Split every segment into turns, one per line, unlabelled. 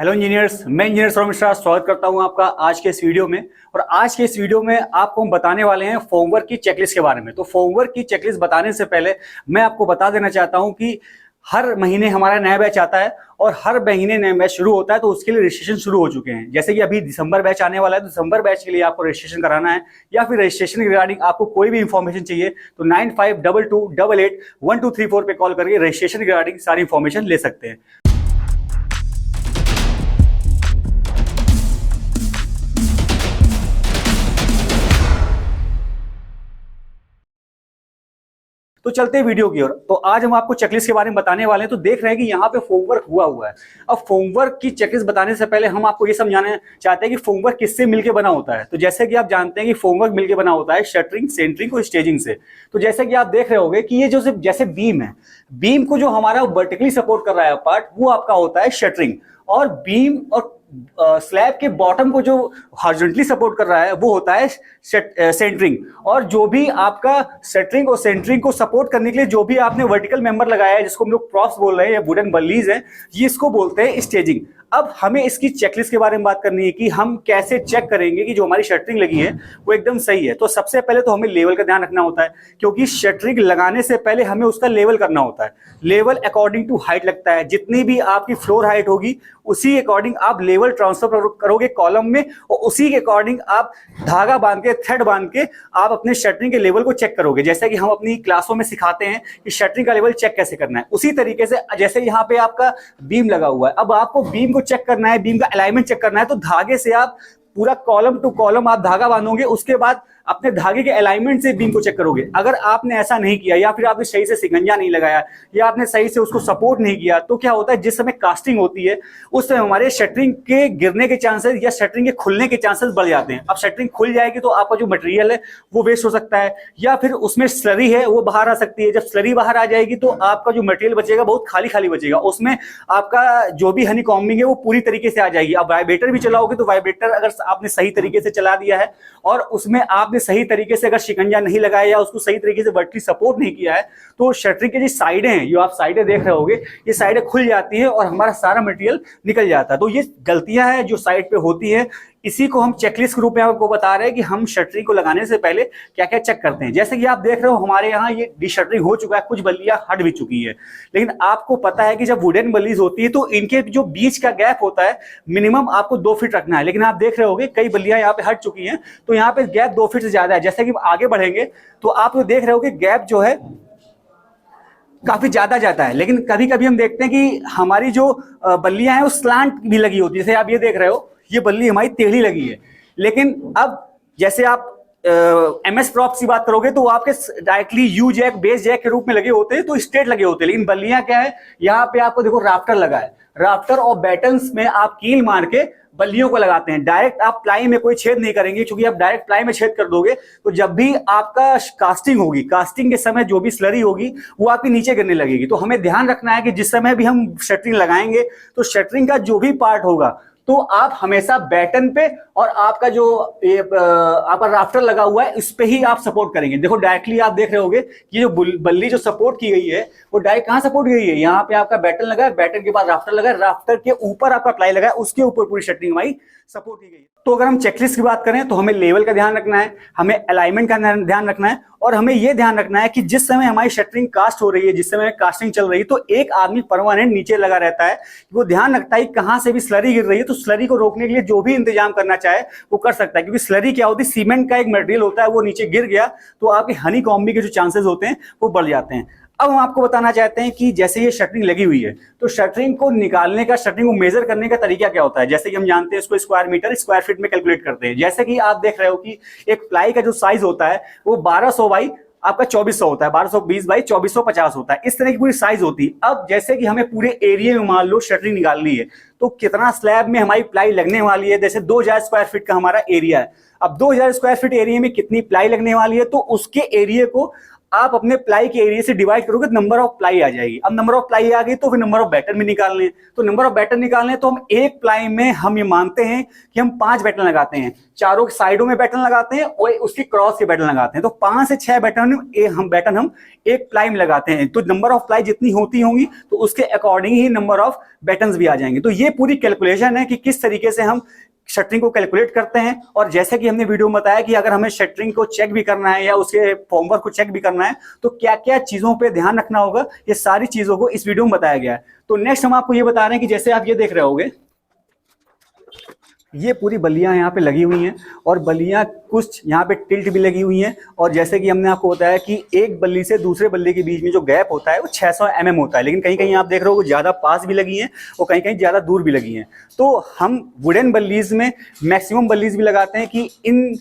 Hello engineers, मैं engineer Saurabh Mishra स्वागत करता हूं आपका आज के इस वीडियो में। और आज के इस वीडियो में आपको हम बताने वाले हैं फॉर्मवर्क की चेकलिस्ट के बारे में। तो फॉर्मवर्क की चेकलिस्ट बताने से पहले मैं आपको बता देना चाहता हूं कि हर महीने हमारा नया बैच आता है और हर महीने नया बैच शुरू होता है, तो उसके लिए रजिस्ट्रेशन शुरू हो चुके हैं। जैसे कि अभी दिसंबर बैच आने वाला है, तो दिसंबर बैच के लिए आपको रजिस्ट्रेशन कराना है या फिर रजिस्ट्रेशन के रिगार्डिंग आपको कोई भी इंफॉर्मेशन चाहिए तो 9522881234 पे कॉल करके रजिस्ट्रेशन के रिगार्डिंग सारी इंफॉर्मेशन ले सकते हैं। तो चलते हैं वीडियो की ओर। तो आज हम आपको चेकलिस्ट के बारे में बताने वाले हैं। तो देख रहे हैं कि यहाँ पे फॉर्मवर्क हुआ है। अब फॉर्मवर्क की चेकलिस्ट बताने से पहले हम आपको ये समझाना चाहते हैं कि फॉर्मवर्क किससे मिलकर बना होता है। तो जैसे कि आप जानते हैं कि फॉर्मवर्क मिलकर बना होता है शटरिंग, सेंटरिंग और स्टेजिंग से। तो जैसे कि आप देख रहे होंगे कि ये जो जैसे बीम है, बीम को जो हमारा वर्टिकली सपोर्ट कर रहा है पार्ट, वो आपका होता है शटरिंग। और बीम और स्लैब के बॉटम को जो हॉरिजॉन्टली सपोर्ट कर रहा है वो होता है सेंटरिंग। और जो भी आपका सेंटरिंग और सेंटरिंग को सपोर्ट करने के लिए जो भी आपने वर्टिकल मेंबर लगाया है, जिसको हम लोग प्रॉप्स बोल रहे हैं या वुडन बल्लीज है, ये इसको बोलते हैं स्टेजिंग। अब हमें इसकी चेकलिस्ट के बारे में बात करनी है कि हम कैसे चेक करेंगे कि जो हमारी शटरिंग लगी है वो एकदम सही है। तो सबसे पहले तो हमें लेवल का ध्यान रखना होता है, क्योंकि शटरिंग लगाने से पहले हमें उसका लेवल करना होता है। लेवल अकॉर्डिंग टू हाइट लगता है। जितनी भी आपकी फ्लोर हाइट होगी उसी अकॉर्डिंग आप लेवल ट्रांसफर करोगे कॉलम में, और उसी के अकॉर्डिंग आप धागा बांध के, थ्रेड बांध के आप अपने शटरिंग के लेवल को चेक करोगे। जैसे कि हम अपनी क्लासों में सिखाते हैं कि शटरिंग का लेवल चेक कैसे करना है, उसी तरीके से जैसे यहाँ पे आपका बीम लगा हुआ है, अब आपको बीम को चेक करना है, बीम का अलाइनमेंट चेक करना है, तो धागे से आप पूरा कॉलम टू कॉलम आप धागा बांधोगे, उसके बाद अपने धागे के अलाइनमेंट से बीम को चेक करोगे। अगर आपने ऐसा नहीं किया या फिर आपने सही से सिकंजा नहीं लगाया या आपने सही से उसको सपोर्ट नहीं किया, तो क्या होता है, जिस समय कास्टिंग होती है उस समय हमारे शटरिंग के गिरने के चांसेस या शटरिंग के खुलने के चांसेस बढ़ जाते हैं। अब शटरिंग खुल जाएगी तो आपका जो मटेरियल है वो वेस्ट हो सकता है, या फिर उसमें स्लरी है वो बाहर आ सकती है। जब स्लरी बाहर आ जाएगी तो आपका जो मटेरियल बचेगा बहुत खाली खाली बचेगा, उसमें आपका जो भी हनी कॉम्बिंग है वो पूरी तरीके से आ जाएगी। अब वाइब्रेटर भी चलाओगे तो वाइब्रेटर अगर आपने सही तरीके से चला दिया है और उसमें आपने सही तरीके से अगर शिकंजा नहीं लगाया या उसको सही तरीके से वर्टिकली सपोर्ट नहीं किया है, तो शटरिंग की जो साइडें हैं, जो आप साइडें देख रहे होगे, ये साइडें खुल जाती है और हमारा सारा मटेरियल निकल जाता है। तो ये गलतियां हैं जो साइड पे होती है, इसी को हम चेकलिस्ट के रूप में आपको बता रहे हैं कि हम शटरिंग को लगाने से पहले क्या क्या चेक करते हैं। जैसे कि आप देख रहे हो हमारे यहाँ ये डिशटरिंग हो चुका है, कुछ बल्लियां हट भी चुकी है, लेकिन आपको पता है कि जब वुडन बल्लीज होती है तो इनके जो बीच का गैप होता है मिनिमम आपको 2 फीट रखना है। लेकिन आप देख रहे होगे कई बल्लियां यहाँ पे हट चुकी हैं, तो यहाँ पे गैप 2 फीट से ज्यादा है। जैसे कि आगे बढ़ेंगे तो आप देख रहे होगे गैप जो है काफी ज्यादा जाता है, लेकिन कभी कभी हम देखते हैं कि हमारी जो बल्लियां हैं वो स्लांट भी लगी होती है। जैसे आप ये देख रहे हो, ये बल्ली हमारी टेढ़ी लगी है, लेकिन अब जैसे आप एमएस प्रॉप्स की बात करोगे तो आपके directly U jack, base jack के रूप में लगे होते हैं, तो स्ट्रेट लगे होते हैं। लेकिन बल्लियां क्या है, यहाँ पे आपको देखो राफ्टर लगा है, राफ्टर और बैटन्स में आप कील मार के बल्लियों को लगाते हैं। डायरेक्ट आप प्लाई में कोई छेद नहीं करेंगे, क्योंकि आप डायरेक्ट प्लाई में छेद कर दोगे तो जब भी आपका कास्टिंग होगी, कास्टिंग के समय जो भी स्लरी होगी वो आपके नीचे गिरने लगेगी। तो हमें ध्यान रखना है कि जिस समय भी हम शटरिंग लगाएंगे तो शटरिंग का जो भी पार्ट होगा तो आप हमेशा बैटन पे और आपका जो आपका राफ्टर लगा हुआ है इस पे ही आप सपोर्ट करेंगे। देखो डायरेक्टली आप देख रहे होगे कि जो बल्ली जो सपोर्ट की गई है वो डायरेक्ट कहां सपोर्ट की गई है, यहाँ पे आपका बैटन लगा है, बैटन के बाद राफ्टर लगा है, राफ्टर के ऊपर आपका प्लाई लगा है, उसके ऊपर पूरी शटरिंग हमारी सपोर्ट की गई है। तो अगर हम चेकलिस्ट की बात करें तो हमें लेवल का ध्यान रखना है, हमें अलाइनमेंट का ध्यान रखना है, और हमें यह ध्यान रखना है कि जिस समय हमारी शटरिंग कास्ट हो रही है, जिस समय कास्टिंग चल रही है, तो एक आदमी परमानेंट नीचे लगा रहता है। वो ध्यान रखता है कहां से भी स्लरी गिर रही है तो स्लरी को रोकने के लिए जो भी इंतजाम करना चाहे वो कर सकता है। क्योंकि स्लरी क्या होती है, सीमेंट का एक मटेरियल होता है, वो नीचे गिर गया तो आपकी हनी कॉम्बी के जो चांसेस होते हैं वो बढ़ जाते हैं। अब हम आपको बताना चाहते हैं कि जैसे ये शटरिंग लगी हुई है तो शटरिंग को निकालने का, शटरिंग को मेजर करने का तरीका क्या होता है। जैसे कि हम जानते हैं इसको स्क्वायर मीटर, स्क्वायर फीट में कैलकुलेट करते हैं। जैसे कि आप देख रहे हो कि एक प्लाई का जो साइज होता है वो 1200 बाई आपका 2400 होता है, 1220 बाई 2450 होता है, इस तरह की पूरी साइज होती है। अब जैसे कि हमें पूरे एरिया में मान लो शटरिंग निकालनी है तो कितना स्लैब में हमारी प्लाई लगने वाली है, जैसे 2000 स्क्वायर फीट का हमारा एरिया है। अब 2000 स्क्वायर फीट एरिया में कितनी प्लाई लगने वाली है, तो उसके एरिया को आप अपने प्लाई के एरिया से डिवाइड करोगे तो नंबर ऑफ प्लाई आ जाएगी। अब नंबर ऑफ प्लाई आ गई तो फिर नंबर ऑफ बैटन भी निकालने हैं। तो नंबर ऑफ बैटन निकालने तो हम एक प्लाई में हम ये मानते हैं कि हम 5 बैटन लगाते हैं, चारों साइडों में बैटन लगाते हैं और उसकी क्रॉस के बैटन लगाते हैं। तो 5 से 6 बैटन हम एक प्लाई में लगाते हैं। तो नंबर ऑफ प्लाई जितनी होती होंगी तो उसके according he number of battens भी आ जाएंगे। तो ये पूरी कैलकुलेशन है कि किस तरीके से हम शटरिंग को कैलकुलेट करते हैं। और जैसे कि हमने वीडियो में बताया कि अगर हमें शटरिंग को चेक भी करना है या उसके फॉर्मवर्क को चेक भी करना है तो क्या क्या चीजों पे ध्यान रखना होगा, ये सारी चीजों को इस वीडियो में बताया गया है। तो नेक्स्ट हम आपको ये बता रहे हैं कि जैसे आप ये देख रहे होगे, ये पूरी बल्लियां यहाँ पे लगी हुई हैं और बल्लियां कुछ यहाँ पे टिल्ट भी लगी हुई हैं। और जैसे कि हमने आपको बताया कि एक बल्ली से दूसरे बल्ली के बीच में जो गैप होता है वो 600 mm होता है, लेकिन कहीं कहीं आप देख रहे हो ज्यादा पास भी लगी हैं और कहीं कहीं ज्यादा दूर भी लगी हैं। तो हम वुडन बल्लीज में मैक्सिमम बल्लीज भी लगाते हैं कि इन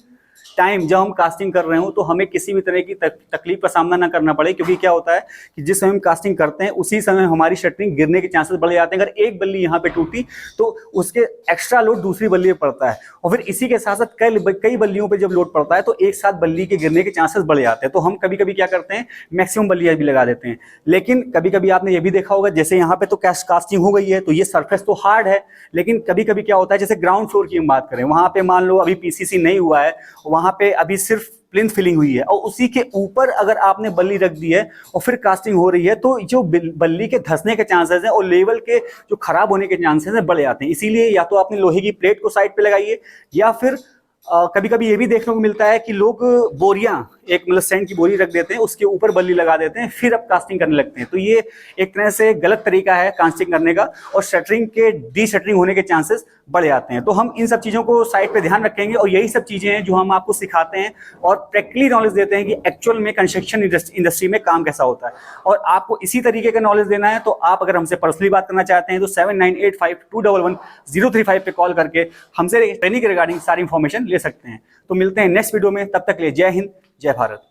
टाइम जब हम कास्टिंग कर रहे हो तो हमें किसी भी तरह की तकलीफ का सामना ना करना पड़े, क्योंकि क्या होता है कि जिस समय हम कास्टिंग करते हैं उसी समय हमारी शटरिंग गिरने के चांसेस बढ़ जाते हैं। अगर एक बल्ली यहाँ पे टूटी तो उसके एक्स्ट्रा लोड दूसरी बल्ली पे पड़ता है और फिर इसी के साथ साथ कई बल्लियों पे जब लोड पड़ता है तो एक साथ बल्ली के गिरने के चांसेस बढ़ जाते हैं। तो हम कभी कभी क्या करते हैं, मैक्सिमम बल्लियां भी लगा देते हैं। लेकिन कभी कभी आपने ये भी देखा होगा, जैसे यहाँ पे तो कास्टिंग हो गई है तो ये सरफेस तो हार्ड है, लेकिन कभी कभी क्या होता है, जैसे ग्राउंड फ्लोर की हम बात करें, वहां पे मान लो अभी पीसीसी नहीं हुआ है, वहां पे अभी सिर्फ प्लिंथ फिलिंग हुई है और उसी के ऊपर अगर आपने बल्ली रख दी है और फिर कास्टिंग हो रही है तो जो बल्ली के धंसने के चांसेस हैं और लेवल के जो खराब होने के चांसेस हैं बढ़ जाते हैं। इसीलिए या तो आपने लोहे की प्लेट को साइड पे लगाइए या फिर कभी कभी ये भी देखने को मिलता है कि लोग बोरियां, एक मतलब सेंट की बोरी रख देते हैं, उसके ऊपर बल्ली लगा देते हैं, फिर अब कास्टिंग करने लगते हैं। तो ये एक तरह से गलत तरीका है कास्टिंग करने का और शटरिंग के डी शटरिंग होने के चांसेस बढ़ जाते हैं। तो हम इन सब चीज़ों को साइड पे ध्यान रखेंगे और यही सब चीज़ें हैं जो हम आपको सिखाते हैं और प्रैक्टिकली नॉलेज देते हैं कि एक्चुअल में कंस्ट्रक्शन इंडस्ट्री में काम कैसा होता है। और आपको इसी तरीके का नॉलेज देना है तो आप अगर हमसे पर्सनली बात करना चाहते हैं तो 7985211035 पे कॉल करके हमसे ट्रेनिंग के रिगार्डिंग सारी इंफॉर्मेशन ले सकते हैं। तो मिलते हैं नेक्स्ट वीडियो में, तब तक के लिए जय हिंद, जय भारत।